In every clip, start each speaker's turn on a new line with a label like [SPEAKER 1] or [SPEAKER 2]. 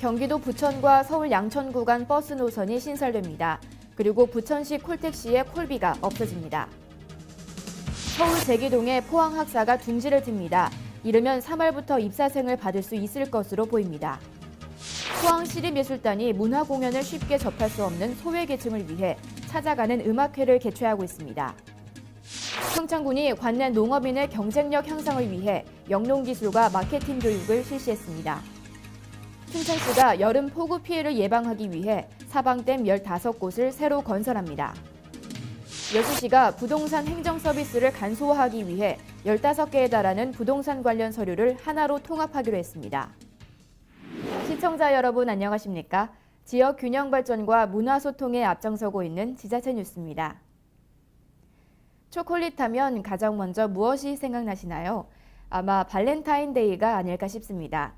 [SPEAKER 1] 경기도 부천과 서울 양천 구간 버스 노선이 신설됩니다. 그리고 부천시 콜택시의 콜비가 없어집니다. 서울 제기동에 포항 학사가 둥지를 틉니다. 이르면 3월부터 입사생을 받을 수 있을 것으로 보입니다. 포항시립예술단이 문화공연을 쉽게 접할 수 없는 소외계층을 위해 찾아가는 음악회를 개최하고 있습니다. 평창군이 관내 농업인의 경쟁력 향상을 위해 영농기술과 마케팅 교육을 실시했습니다. 춘천시가 여름 폭우 피해를 예방하기 위해 사방댐 15곳을 새로 건설합니다. 여수시가 부동산 행정 서비스를 간소화하기 위해 15개에 달하는 부동산 관련 서류를 하나로 통합하기로 했습니다. 시청자 여러분 안녕하십니까? 지역 균형 발전과 문화 소통에 앞장서고 있는 지자체 뉴스입니다. 초콜릿 하면 가장 먼저 무엇이 생각나시나요? 아마 발렌타인데이가 아닐까 싶습니다.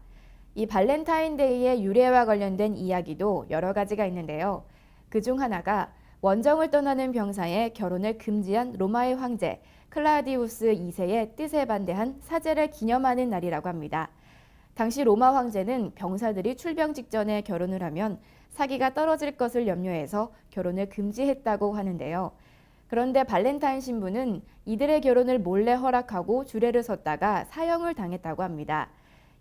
[SPEAKER 1] 이 발렌타인데이의 유래와 관련된 이야기도 여러 가지가 있는데요. 그중 하나가 원정을 떠나는 병사의 결혼을 금지한 로마의 황제 클라우디우스 2세의 뜻에 반대한 사제를 기념하는 날이라고 합니다. 당시 로마 황제는 병사들이 출병 직전에 결혼을 하면 사기가 떨어질 것을 염려해서 결혼을 금지했다고 하는데요. 그런데 발렌타인 신부는 이들의 결혼을 몰래 허락하고 주례를 섰다가 사형을 당했다고 합니다.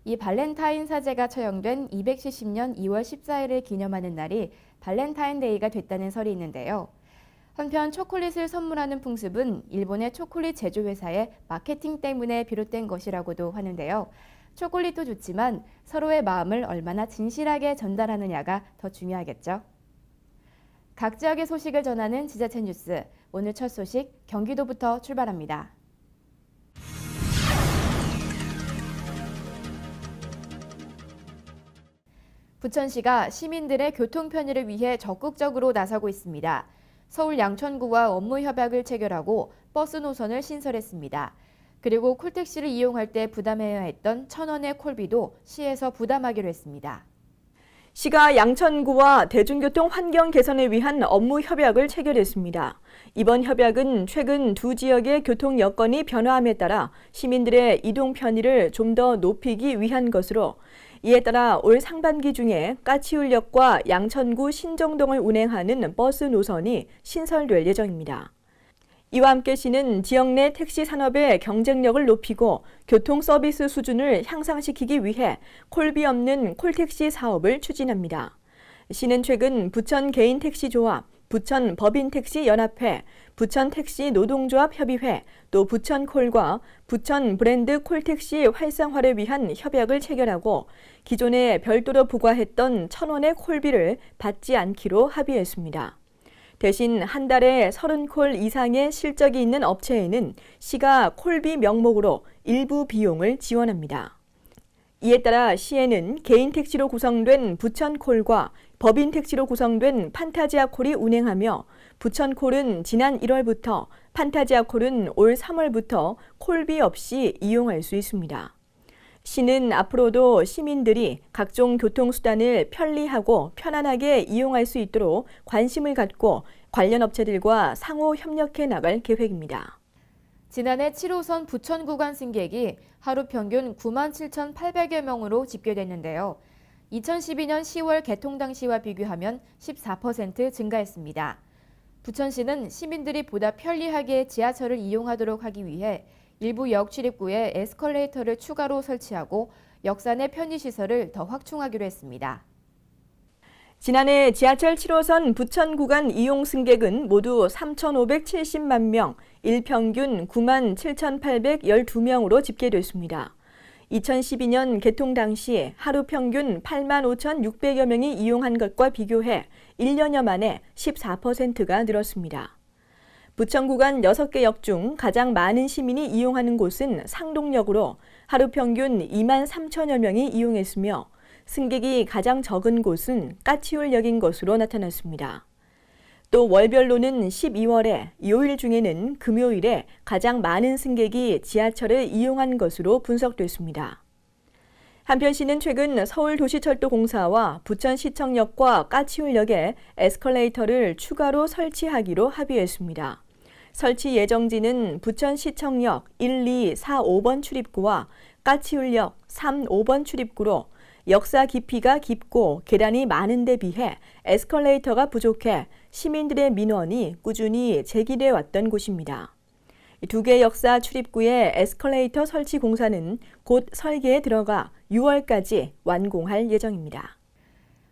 [SPEAKER 1] 이 발렌타인 사제가 처형된 270년 2월 14일을 기념하는 날이 발렌타인데이가 됐다는 설이 있는데요. 한편 초콜릿을 선물하는 풍습은 일본의 초콜릿 제조회사의 마케팅 때문에 비롯된 것이라고도 하는데요. 초콜릿도 좋지만 서로의 마음을 얼마나 진실하게 전달하느냐가 더 중요하겠죠. 각 지역의 소식을 전하는 지자체 뉴스, 오늘 첫 소식 경기도부터 출발합니다. 부천시가 시민들의 교통 편의를 위해 적극적으로 나서고 있습니다. 서울 양천구와 업무 협약을 체결하고 버스 노선을 신설했습니다. 그리고 콜택시를 이용할 때 부담해야 했던 1,000원의 콜비도 시에서 부담하기로 했습니다.
[SPEAKER 2] 시가 양천구와 대중교통 환경 개선을 위한 업무 협약을 체결했습니다. 이번 협약은 최근 두 지역의 교통 여건이 변화함에 따라 시민들의 이동 편의를 좀 더 높이기 위한 것으로, 이에 따라 올 상반기 중에 까치울역과 양천구 신정동을 운행하는 버스 노선이 신설될 예정입니다. 이와 함께 시는 지역 내 택시 산업의 경쟁력을 높이고 교통 서비스 수준을 향상시키기 위해 콜비 없는 콜택시 사업을 추진합니다. 시는 최근 부천 개인택시조합, 부천 법인택시연합회, 부천택시 노동조합 협의회, 또 부천콜과 부천 브랜드 콜택시 활성화를 위한 협약을 체결하고 기존에 별도로 부과했던 1,000원의 콜비를 받지 않기로 합의했습니다. 대신 한 달에 30콜 이상의 실적이 있는 업체에는 시가 콜비 명목으로 일부 비용을 지원합니다. 이에 따라 시에는 개인택시로 구성된 부천콜과 법인택시로 구성된 판타지아콜이 운행하며 부천콜은 지난 1월부터, 판타지아콜은 올 3월부터 콜비 없이 이용할 수 있습니다. 시는 앞으로도 시민들이 각종 교통수단을 편리하고 편안하게 이용할 수 있도록 관심을 갖고 관련 업체들과 상호 협력해 나갈 계획입니다.
[SPEAKER 1] 지난해 7호선 부천 구간 승객이 하루 평균 97,800여 명으로 집계됐는데요. 2012년 10월 개통 당시와 비교하면 14% 증가했습니다. 부천시는 시민들이 보다 편리하게 지하철을 이용하도록 하기 위해 일부 역 출입구에 에스컬레이터를 추가로 설치하고 역산의 편의시설을 더 확충하기로 했습니다.
[SPEAKER 2] 지난해 지하철 7호선 부천 구간 이용 승객은 모두 3,570만 명, 일평균 97,812명으로 집계됐습니다. 2012년 개통 당시 하루 평균 85,600여 명이 이용한 것과 비교해 1년여 만에 14%가 늘었습니다. 부천 구간 6개 역 중 가장 많은 시민이 이용하는 곳은 상동역으로 하루 평균 2만 3천여 명이 이용했으며 승객이 가장 적은 곳은 까치울역인 것으로 나타났습니다. 또 월별로는 12월에 요일 중에는 금요일에 가장 많은 승객이 지하철을 이용한 것으로 분석됐습니다. 한편 시는 최근 서울도시철도공사와 부천시청역과 까치울역에 에스컬레이터를 추가로 설치하기로 합의했습니다. 설치 예정지는 부천시청역 1, 2, 4, 5번 출입구와 까치울역 3, 5번 출입구로 역사 깊이가 깊고 계단이 많은 데 비해 에스컬레이터가 부족해 시민들의 민원이 꾸준히 제기돼 왔던 곳입니다. 두 개 역사 출입구의 에스컬레이터 설치 공사는 곧 설계에 들어가 6월까지 완공할 예정입니다.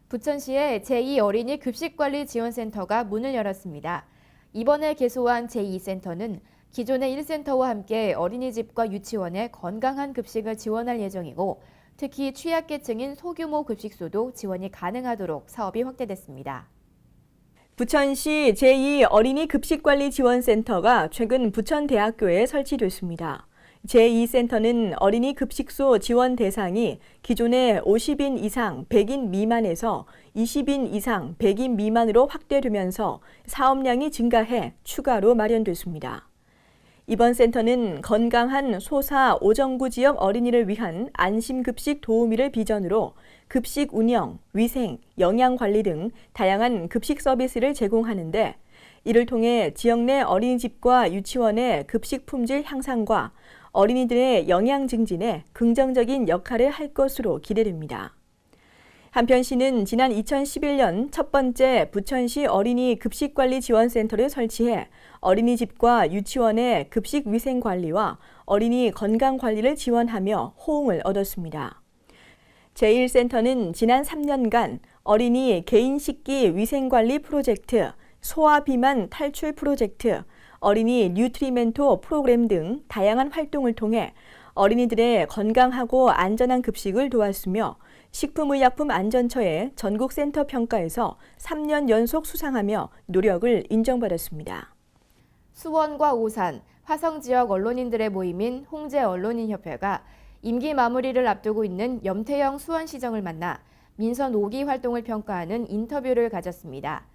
[SPEAKER 1] 부천시의 제2 어린이 급식관리지원센터가 문을 열었습니다. 이번에 개소한 제2센터는 기존의 1센터와 함께 어린이집과 유치원에 건강한 급식을 지원할 예정이고 특히 취약계층인 소규모 급식소도 지원이 가능하도록 사업이 확대됐습니다.
[SPEAKER 2] 부천시 제2 어린이 급식관리지원센터가 최근 부천대학교에 설치됐습니다. 제2센터는 어린이 급식소 지원 대상이 기존의 50인 이상 100인 미만에서 20인 이상 100인 미만으로 확대되면서 사업량이 증가해 추가로 마련됐습니다. 이번 센터는 건강한 소사 오정구 지역 어린이를 위한 안심급식 도우미를 비전으로 급식 운영, 위생, 영양관리 등 다양한 급식 서비스를 제공하는데 이를 통해 지역 내 어린이집과 유치원의 급식 품질 향상과 어린이들의 영양 증진에 긍정적인 역할을 할 것으로 기대됩니다. 한편 시는 지난 2011년 첫 번째 부천시 어린이 급식관리지원센터를 설치해 어린이집과 유치원의 급식 위생 관리와 어린이 건강 관리를 지원하며 호응을 얻었습니다. 제1센터는 지난 3년간 어린이 개인 식기 위생관리 프로젝트, 소아 비만 탈출 프로젝트, 어린이 뉴트리멘토 프로그램 등 다양한 활동을 통해 어린이들의 건강하고 안전한 급식을 도왔으며 식품의약품안전처의 전국센터 평가에서 3년 연속 수상하며 노력을 인정받았습니다.
[SPEAKER 1] 수원과 오산, 화성 지역 언론인들의 모임인 홍제언론인협회가 임기 마무리를 앞두고 있는 염태영 수원시정을 만나 민선 5기 활동을 평가하는 인터뷰를 가졌습니다.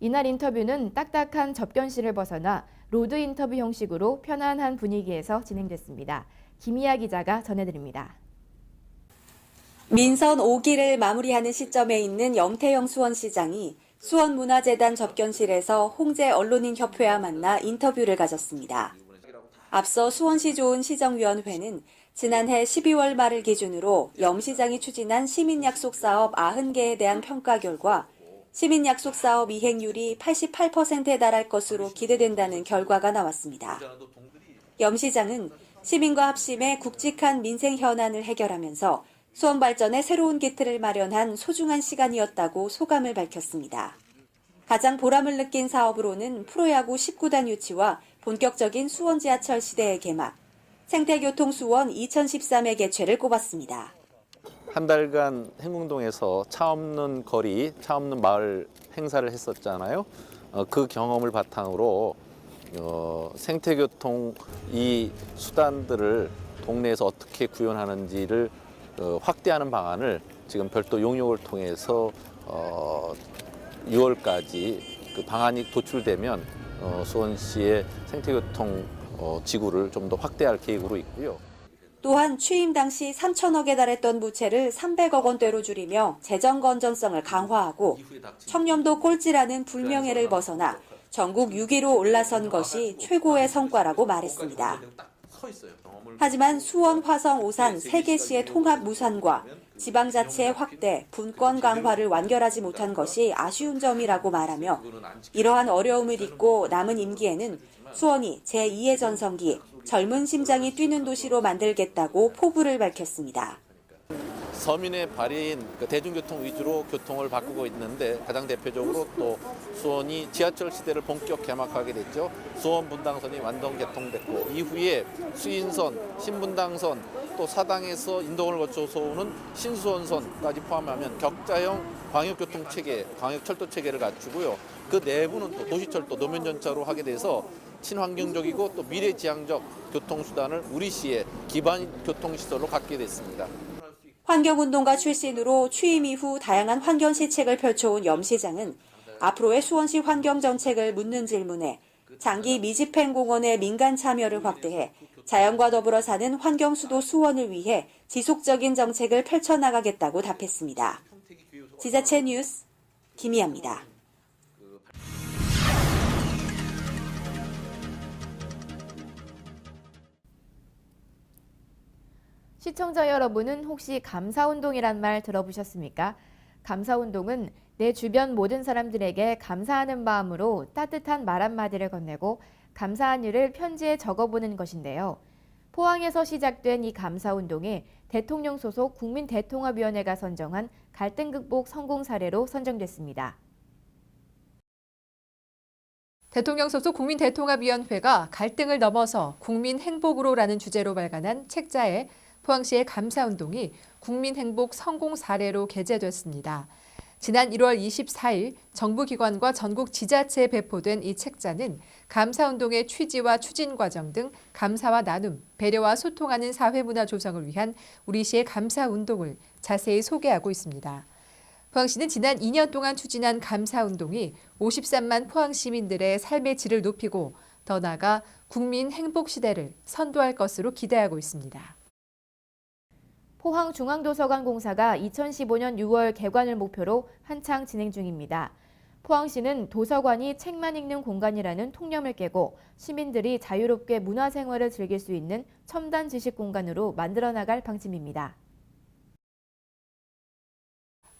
[SPEAKER 1] 이날 인터뷰는 딱딱한 접견실을 벗어나 로드 인터뷰 형식으로 편안한 분위기에서 진행됐습니다. 김희아 기자가 전해드립니다.
[SPEAKER 3] 민선 5기를 마무리하는 시점에 있는 염태영 수원시장이 수원문화재단 접견실에서 홍제언론인협회와 만나 인터뷰를 가졌습니다. 앞서 수원시 좋은 시정위원회는 지난해 12월 말을 기준으로 염 시장이 추진한 시민약속 사업 90개에 대한 평가 결과 시민약속 사업 이행률이 88%에 달할 것으로 기대된다는 결과가 나왔습니다. 염 시장은 시민과 합심해 굵직한 민생 현안을 해결하면서 수원 발전에 새로운 기틀을 마련한 소중한 시간이었다고 소감을 밝혔습니다. 가장 보람을 느낀 사업으로는 프로야구 19단 유치와 본격적인 수원 지하철 시대의 개막, 생태교통 수원 2013의 개최를 꼽았습니다.
[SPEAKER 4] 한 달간 행궁동에서 차 없는 거리, 차 없는 마을 행사를 했었잖아요. 그 경험을 바탕으로 생태교통 이 수단들을 동네에서 어떻게 구현하는지를 확대하는 방안을 지금 별도 용역을 통해서 6월까지 그 방안이 도출되면 수원시의 생태교통 지구를 좀 더 확대할 계획으로 있고요.
[SPEAKER 3] 또한 취임 당시 3천억에 달했던 부채를 300억 원대로 줄이며 재정 건전성을 강화하고 청렴도 꼴찌라는 불명예를 벗어나 전국 6위로 올라선 것이 최고의 성과라고 말했습니다. 하지만 수원, 화성, 오산 3개 시의 통합 무산과 지방자치의 확대, 분권 강화를 완결하지 못한 것이 아쉬운 점이라고 말하며 이러한 어려움을 딛고 남은 임기에는 수원이 제2의 전성기, 젊은 심장이 뛰는 도시로 만들겠다고 포부를 밝혔습니다.
[SPEAKER 4] 서민의 발인 대중교통 위주로 교통을 바꾸고 있는데 가장 대표적으로 또 수원이 지하철 시대를 본격 개막하게 됐죠. 수원 분당선이 완전 개통됐고 이후에 수인선, 신분당선 또 사당에서 인동을 거쳐서 오는 신수원선까지 포함하면 격자형 광역교통 체계, 광역철도 체계를 갖추고요. 그 내부는 또 도시철도, 노면전차로 하게 돼서 친환경적이고 또 미래지향적 교통수단을 우리 시의 기반 교통시설로 갖게 됐습니다.
[SPEAKER 3] 환경운동가 출신으로 취임 이후 다양한 환경 시책을 펼쳐온 염 시장은 앞으로의 수원시 환경정책을 묻는 질문에 장기 미집행공원의 민간 참여를 확대해 자연과 더불어 사는 환경수도 수원을 위해 지속적인 정책을 펼쳐나가겠다고 답했습니다. 지자체 뉴스 김희아입니다.
[SPEAKER 1] 시청자 여러분은 혹시 감사운동이란 말 들어보셨습니까? 감사운동은 내 주변 모든 사람들에게 감사하는 마음으로 따뜻한 말 한마디를 건네고 감사한 일을 편지에 적어보는 것인데요. 포항에서 시작된 이 감사운동이 대통령 소속 국민대통합위원회가 선정한 갈등 극복 성공 사례로 선정됐습니다.
[SPEAKER 5] 대통령 소속 국민대통합위원회가 갈등을 넘어서 국민 행복으로라는 주제로 발간한 책자에 포항시의 감사운동이 국민행복 성공 사례로 게재됐습니다. 지난 1월 24일 정부기관과 전국 지자체에 배포된 이 책자는 감사운동의 취지와 추진 과정 등 감사와 나눔, 배려와 소통하는 사회문화 조성을 위한 우리 시의 감사운동을 자세히 소개하고 있습니다. 포항시는 지난 2년 동안 추진한 감사운동이 53만 포항 시민들의 삶의 질을 높이고 더 나아가 국민 행복 시대를 선도할 것으로 기대하고 있습니다.
[SPEAKER 1] 포항중앙도서관 공사가 2015년 6월 개관을 목표로 한창 진행 중입니다. 포항시는 도서관이 책만 읽는 공간이라는 통념을 깨고 시민들이 자유롭게 문화생활을 즐길 수 있는 첨단 지식 공간으로 만들어 나갈 방침입니다.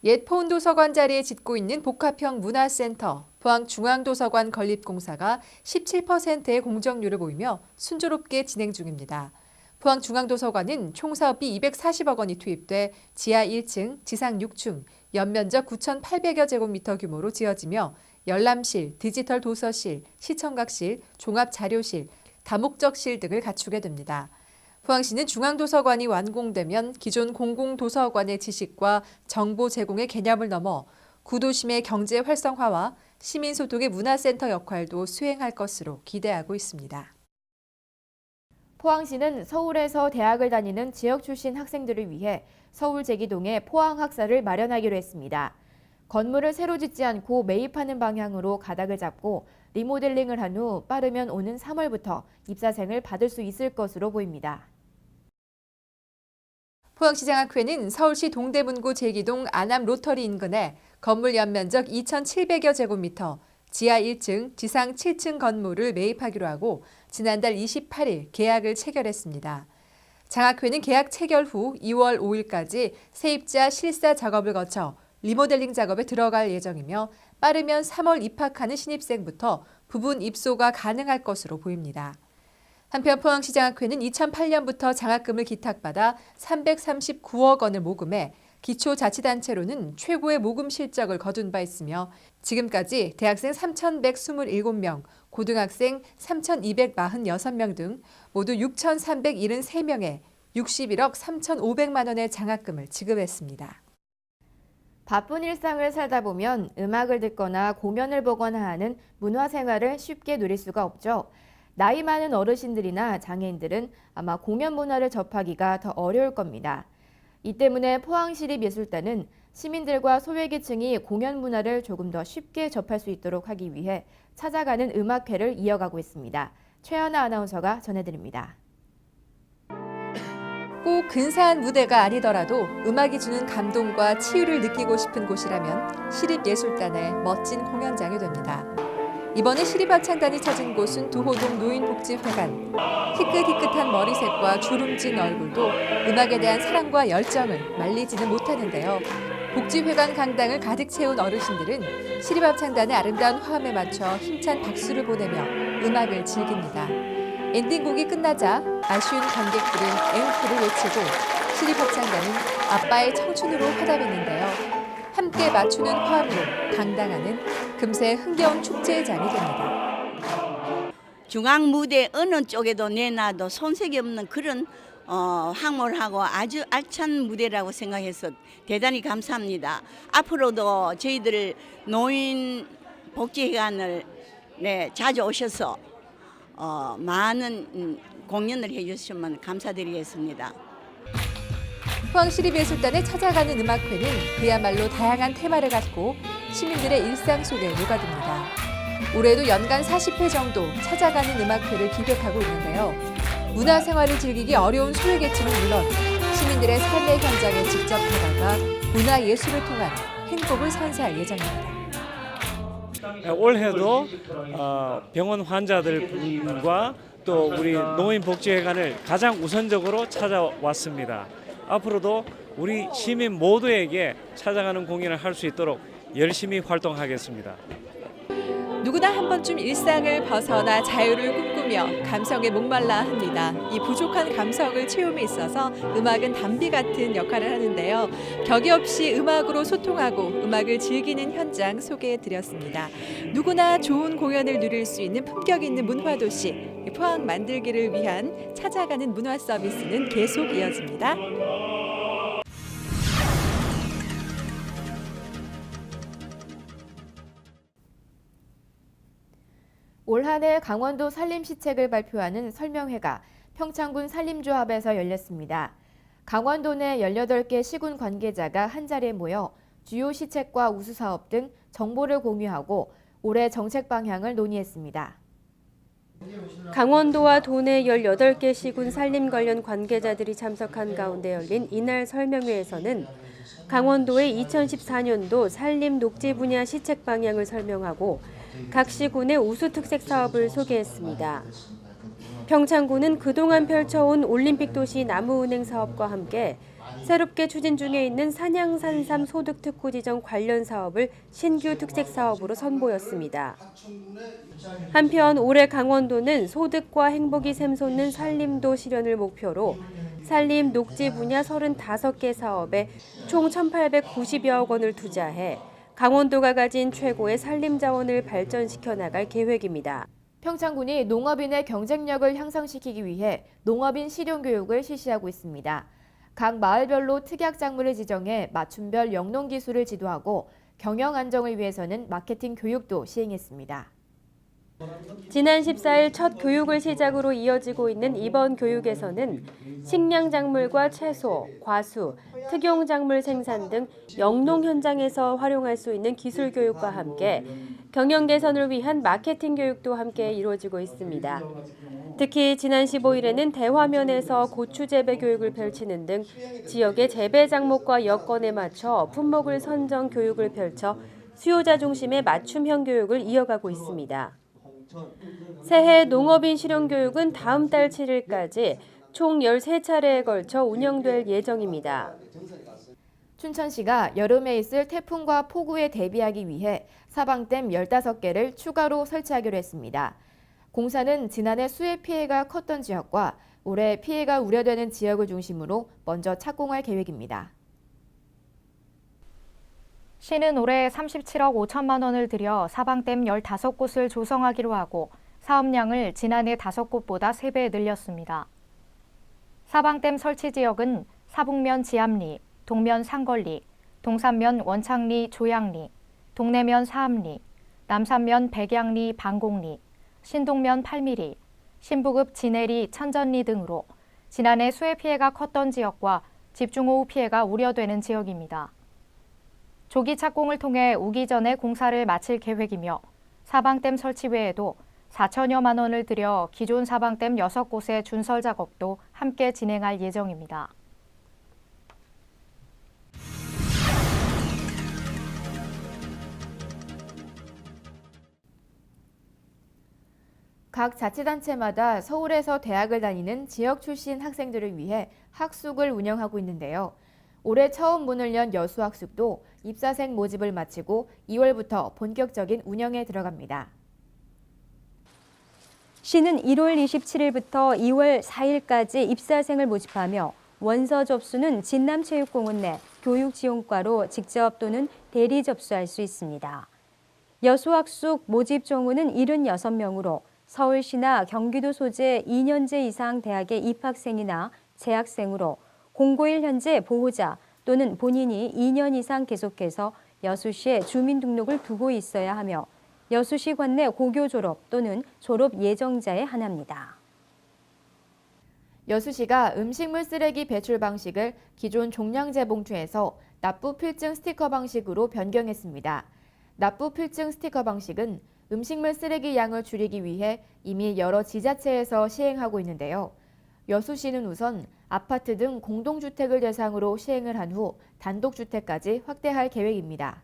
[SPEAKER 5] 옛 포은도서관 자리에 짓고 있는 복합형 문화센터 포항중앙도서관 건립공사가 17%의 공정률을 보이며 순조롭게 진행 중입니다. 포항중앙도서관은 총 사업비 240억 원이 투입돼 지하 1층, 지상 6층, 연면적 9,800여 제곱미터 규모로 지어지며 열람실, 디지털 도서실, 시청각실, 종합자료실, 다목적실 등을 갖추게 됩니다. 포항시는 중앙도서관이 완공되면 기존 공공도서관의 지식과 정보 제공의 개념을 넘어 구도심의 경제 활성화와 시민소통의 문화센터 역할도 수행할 것으로 기대하고 있습니다.
[SPEAKER 1] 포항시는 서울에서 대학을 다니는 지역 출신 학생들을 위해 서울 제기동에 포항학사를 마련하기로 했습니다. 건물을 새로 짓지 않고 매입하는 방향으로 가닥을 잡고 리모델링을 한 후 빠르면 오는 3월부터 입사생을 받을 수 있을 것으로 보입니다.
[SPEAKER 5] 포항시장학회는 서울시 동대문구 제기동 안암 로터리 인근에 건물 연면적 2,700여 제곱미터, 지하 1층, 지상 7층 건물을 매입하기로 하고 지난달 28일 계약을 체결했습니다. 장학회는 계약 체결 후 2월 5일까지 세입자 실사 작업을 거쳐 리모델링 작업에 들어갈 예정이며 빠르면 3월 입학하는 신입생부터 부분 입소가 가능할 것으로 보입니다. 한편 포항시장학회는 2008년부터 장학금을 기탁받아 339억 원을 모금해 기초자치단체로는 최고의 모금 실적을 거둔 바 있으며 지금까지 대학생 3,127명, 고등학생 3,246명 등 모두 6,373명에 61억 3,500만 원의 장학금을 지급했습니다.
[SPEAKER 1] 바쁜 일상을 살다 보면 음악을 듣거나 공연을 보거나 하는 문화생활을 쉽게 누릴 수가 없죠. 나이 많은 어르신들이나 장애인들은 아마 공연 문화를 접하기가 더 어려울 겁니다. 이 때문에 포항시립예술단은 시민들과 소외계층이 공연 문화를 조금 더 쉽게 접할 수 있도록 하기 위해 찾아가는 음악회를 이어가고 있습니다. 최연아 아나운서가 전해드립니다.
[SPEAKER 5] 꼭 근사한 무대가 아니더라도 음악이 주는 감동과 치유를 느끼고 싶은 곳이라면 시립예술단의 멋진 공연장이 됩니다. 이번에 시립합창단이 찾은 곳은 두호동 노인복지회관. 희끗희끗한 머리색과 주름진 얼굴도 음악에 대한 사랑과 열정을 말리지는 못하는데요. 복지회관 강당을 가득 채운 어르신들은 시립합창단의 아름다운 화음에 맞춰 힘찬 박수를 보내며 음악을 즐깁니다. 엔딩곡이 끝나자 아쉬운 관객들은 앵콜을 외치고 시립합창단은 아빠의 청춘으로 화답했는데요. 함께 맞추는 화음으로 당당하는 금세 흥겨운 축제장이 됩니다.
[SPEAKER 6] 중앙 무대 어느 쪽에도 내놔도 손색이 없는 그런 황홀하고 아주 알찬 무대라고 생각해서 대단히 감사합니다. 앞으로도 저희들 노인 복지회관을 자주 오셔서 많은 공연을 해주시면 감사드리겠습니다.
[SPEAKER 5] 포항시립예술단에 찾아가는 음악회는 그야말로 다양한 테마를 갖고 시민들의 일상 속에 녹아듭니다. 올해도 연간 40회 정도 찾아가는 음악회를 기획하고 있는데요. 문화생활을 즐기기 어려운 소외계층은 물론 시민들의 삶의 현장에 직접 다가가 문화예술을 통한 행복을 선사할 예정입니다.
[SPEAKER 7] 올해도 병원 환자들과 또 우리 노인복지회관을 가장 우선적으로 찾아왔습니다. 앞으로도 우리 시민 모두에게 찾아가는 공연을 할 수 있도록 열심히 활동하겠습니다.
[SPEAKER 5] 누구나 한 번쯤 일상을 벗어나 자유를 꿈꾸며 감성에 목말라 합니다. 이 부족한 감성을 채움에 있어서 음악은 담비 같은 역할을 하는데요. 격이 없이 음악으로 소통하고 음악을 즐기는 현장 소개해 드렸습니다. 누구나 좋은 공연을 누릴 수 있는 품격 있는 문화도시 포항 만들기를 위한 찾아가는 문화 서비스는 계속 이어집니다.
[SPEAKER 1] 올 한 해 강원도 산림시책을 발표하는 설명회가 평창군 산림조합에서 열렸습니다. 강원도 내 18개 시군 관계자가 한자리에 모여 주요 시책과 우수사업 등 정보를 공유하고 올해 정책 방향을 논의했습니다.
[SPEAKER 8] 강원도와 도내 18개 시군 산림 관련 관계자들이 참석한 가운데 열린 이날 설명회에서는 강원도의 2014년도 산림 녹지 분야 시책 방향을 설명하고 각 시군의 우수 특색 사업을 소개했습니다. 평창군은 그동안 펼쳐온 올림픽 도시 나무은행 사업과 함께 새롭게 추진 중에 있는 산양산삼 소득특구 지정 관련 사업을 신규 특색 사업으로 선보였습니다. 한편 올해 강원도는 소득과 행복이 샘솟는 산림도 실현을 목표로 산림 녹지 분야 35개 사업에 총 1,890여억 원을 투자해 강원도가 가진 최고의 산림 자원을 발전시켜 나갈 계획입니다.
[SPEAKER 1] 평창군이 농업인의 경쟁력을 향상시키기 위해 농업인 실용교육을 실시하고 있습니다. 각 마을별로 특약 작물을 지정해 맞춤별 영농 기술을 지도하고 경영 안정을 위해서는 마케팅 교육도 시행했습니다.
[SPEAKER 8] 지난 14일 첫 교육을 시작으로 이어지고 있는 이번 교육에서는 식량작물과 채소, 과수, 특용작물 생산 등 영농 현장에서 활용할 수 있는 기술 교육과 함께 경영 개선을 위한 마케팅 교육도 함께 이루어지고 있습니다. 특히 지난 15일에는 대화면에서 고추 재배 교육을 펼치는 등 지역의 재배 작목과 여건에 맞춰 품목을 선정 교육을 펼쳐 수요자 중심의 맞춤형 교육을 이어가고 있습니다. 새해 농업인 실용교육은 다음 달 7일까지 총 13차례에 걸쳐 운영될 예정입니다.
[SPEAKER 1] 춘천시가 여름에 있을 태풍과 폭우에 대비하기 위해 사방댐 15개를 추가로 설치하기로 했습니다. 공사는 지난해 수해 피해가 컸던 지역과 올해 피해가 우려되는 지역을 중심으로 먼저 착공할 계획입니다.
[SPEAKER 9] 시는 올해 37억 5천만 원을 들여 사방댐 15곳을 조성하기로 하고 사업량을 지난해 5곳보다 3배 늘렸습니다. 사방댐 설치 지역은 사북면 지암리, 동면 상걸리, 동산면 원창리 조양리, 동내면 사암리, 남산면 백양리 방공리, 신동면 팔미리, 신부급 진해리 천전리 등으로 지난해 수해 피해가 컸던 지역과 집중호우 피해가 우려되는 지역입니다. 조기 착공을 통해 우기 전에 공사를 마칠 계획이며 사방댐 설치 외에도 4천여만 원을 들여 기존 사방댐 6곳의 준설 작업도 함께 진행할 예정입니다.
[SPEAKER 1] 각 자치단체마다 서울에서 대학을 다니는 지역 출신 학생들을 위해 학숙을 운영하고 있는데요. 올해 처음 문을 연 여수학숙도 입사생 모집을 마치고 2월부터 본격적인 운영에 들어갑니다.
[SPEAKER 8] 시는 1월 27일부터 2월 4일까지 입사생을 모집하며 원서 접수는 진남체육공원 내 교육지원과로 직접 또는 대리 접수할 수 있습니다. 여수학숙 모집 정원은 76명으로 서울시나 경기도 소재 2년제 이상 대학의 입학생이나 재학생으로 공고일 현재 보호자 또는 본인이 2년 이상 계속해서 여수시에 주민등록을 두고 있어야 하며 여수시 관내 고교 졸업 또는 졸업 예정자에 한합니다.
[SPEAKER 1] 여수시가 음식물 쓰레기 배출 방식을 기존 종량제 봉투에서 납부 필증 스티커 방식으로 변경했습니다. 납부 필증 스티커 방식은 음식물 쓰레기 양을 줄이기 위해 이미 여러 지자체에서 시행하고 있는데요. 여수시는 우선 아파트 등 공동주택을 대상으로 시행을 한 후 단독주택까지 확대할 계획입니다.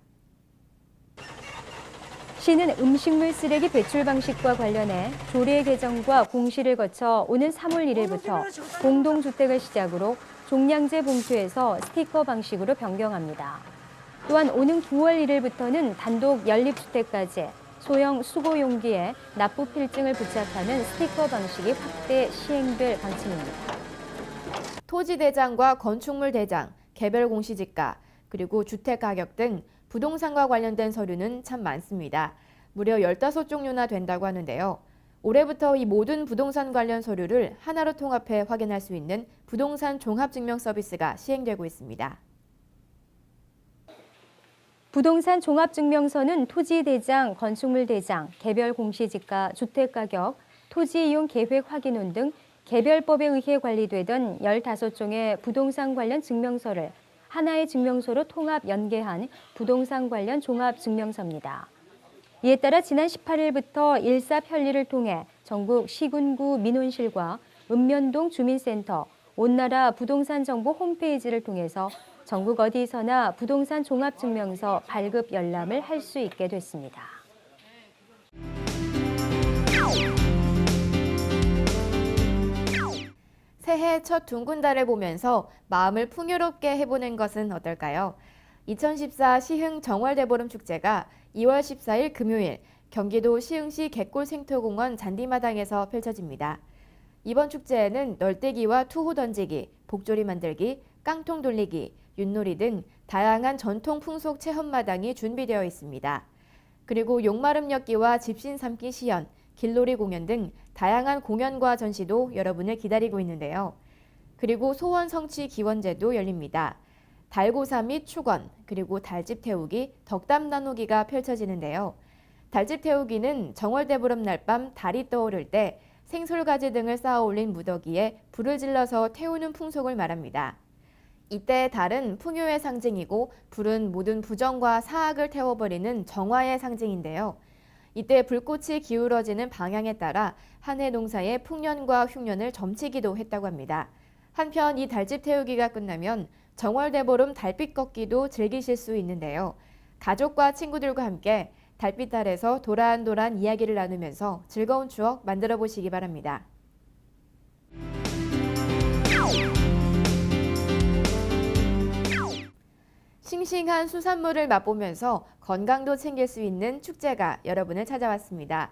[SPEAKER 8] 시는 음식물 쓰레기 배출 방식과 관련해 조례 개정과 공시를 거쳐 오는 3월 1일부터 공동주택을 시작으로 종량제 봉투에서 스티커 방식으로 변경합니다. 또한 오는 9월 1일부터는 단독 연립주택까지 소형 수거 용기에 납부 필증을 부착하는 스티커 방식이 확대 시행될 방침입니다.
[SPEAKER 1] 토지대장과 건축물대장, 개별 공시지가, 그리고 주택가격 등 부동산과 관련된 서류는 참 많습니다. 무려 15종류나 된다고 하는데요. 올해부터 이 모든 부동산 관련 서류를 하나로 통합해 확인할 수 있는 부동산 종합증명 서비스가 시행되고 있습니다.
[SPEAKER 8] 부동산 종합증명서는 토지대장, 건축물대장, 개별 공시지가, 주택가격, 토지이용 계획 확인혼 등 개별법에 의해 관리되던 15종의 부동산 관련 증명서를 하나의 증명서로 통합 연계한 부동산 관련 종합증명서입니다. 이에 따라 지난 18일부터 일사편리를 통해 전국 시군구 민원실과 읍면동 주민센터, 온나라 부동산 정보 홈페이지를 통해서 전국 어디서나 부동산 종합증명서 발급 열람을 할 수 있게 됐습니다.
[SPEAKER 1] 새해 첫 둥근 달을 보면서 마음을 풍요롭게 해보는 것은 어떨까요? 2014 시흥 정월대보름 축제가 2월 14일 금요일 경기도 시흥시 갯골생태공원 잔디마당에서 펼쳐집니다. 이번 축제에는 널뛰기와 투호 던지기, 복조리 만들기, 깡통 돌리기, 윷놀이 등 다양한 전통 풍속 체험마당이 준비되어 있습니다. 그리고 용마름 엮기와 집신 삶기 시연, 길놀이 공연 등 다양한 공연과 전시도 여러분을 기다리고 있는데요. 그리고 소원 성취 기원제도 열립니다. 달고사 및 축원, 그리고 달집 태우기, 덕담 나누기가 펼쳐지는데요. 달집 태우기는 정월대보름 날밤 달이 떠오를 때 생솔가지 등을 쌓아 올린 무더기에 불을 질러서 태우는 풍속을 말합니다. 이때 달은 풍요의 상징이고 불은 모든 부정과 사악을 태워버리는 정화의 상징인데요. 이때 불꽃이 기울어지는 방향에 따라 한 해 농사의 풍년과 흉년을 점치기도 했다고 합니다. 한편 이 달집 태우기가 끝나면 정월대보름 달빛 걷기도 즐기실 수 있는데요. 가족과 친구들과 함께 달빛 아래서 도란도란 이야기를 나누면서 즐거운 추억 만들어 보시기 바랍니다. 싱싱한 수산물을 맛보면서 건강도 챙길 수 있는 축제가 여러분을 찾아왔습니다.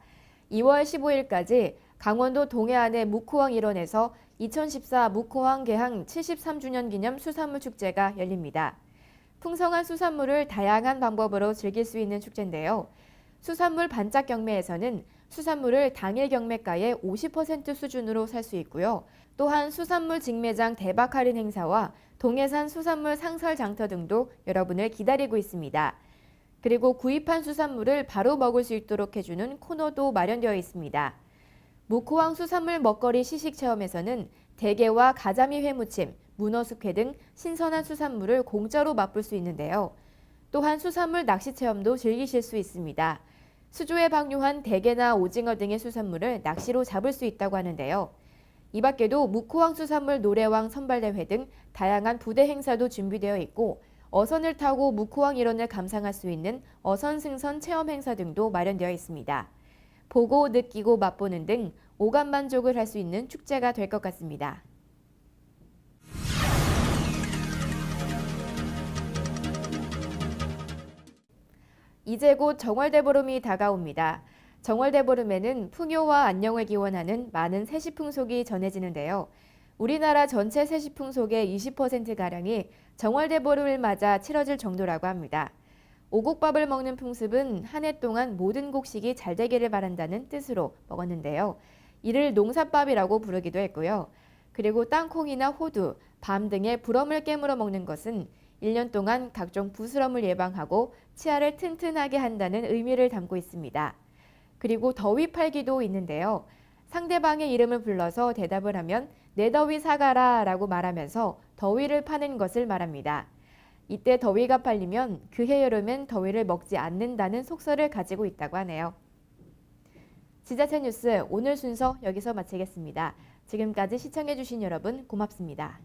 [SPEAKER 1] 2월 15일까지 강원도 동해안의 묵호항 일원에서 2014 묵호항 개항 73주년 기념 수산물 축제가 열립니다. 풍성한 수산물을 다양한 방법으로 즐길 수 있는 축제인데요. 수산물 반짝 경매에서는 수산물을 당일 경매가의 50% 수준으로 살 수 있고요. 또한 수산물 직매장 대박 할인 행사와 동해산 수산물 상설 장터 등도 여러분을 기다리고 있습니다. 그리고 구입한 수산물을 바로 먹을 수 있도록 해주는 코너도 마련되어 있습니다. 묵호항 수산물 먹거리 시식 체험에서는 대게와 가자미 회무침, 문어 숙회 등 신선한 수산물을 공짜로 맛볼 수 있는데요. 또한 수산물 낚시 체험도 즐기실 수 있습니다. 수조에 방류한 대게나 오징어 등의 수산물을 낚시로 잡을 수 있다고 하는데요. 이 밖에도 묵호항 수산물 노래왕 선발대회 등 다양한 부대 행사도 준비되어 있고 어선을 타고 묵호항 일원을 감상할 수 있는 어선 승선 체험 행사 등도 마련되어 있습니다. 보고 느끼고 맛보는 등 오감 만족을 할 수 있는 축제가 될 것 같습니다. 이제 곧 정월대보름이 다가옵니다. 정월대보름에는 풍요와 안녕을 기원하는 많은 세시풍속이 전해지는데요. 우리나라 전체 세시풍속의 20%가량이 정월대보름을 맞아 치러질 정도라고 합니다. 오곡밥을 먹는 풍습은 한 해 동안 모든 곡식이 잘 되기를 바란다는 뜻으로 먹었는데요. 이를 농사밥이라고 부르기도 했고요. 그리고 땅콩이나 호두, 밤 등의 부럼을 깨물어 먹는 것은 1년 동안 각종 부스럼을 예방하고 치아를 튼튼하게 한다는 의미를 담고 있습니다. 그리고 더위 팔기도 있는데요. 상대방의 이름을 불러서 대답을 하면 내 더위 사가라 라고 말하면서 더위를 파는 것을 말합니다. 이때 더위가 팔리면 그해 여름엔 더위를 먹지 않는다는 속설을 가지고 있다고 하네요. 지자체 뉴스 오늘 순서 여기서 마치겠습니다. 지금까지 시청해주신 여러분 고맙습니다.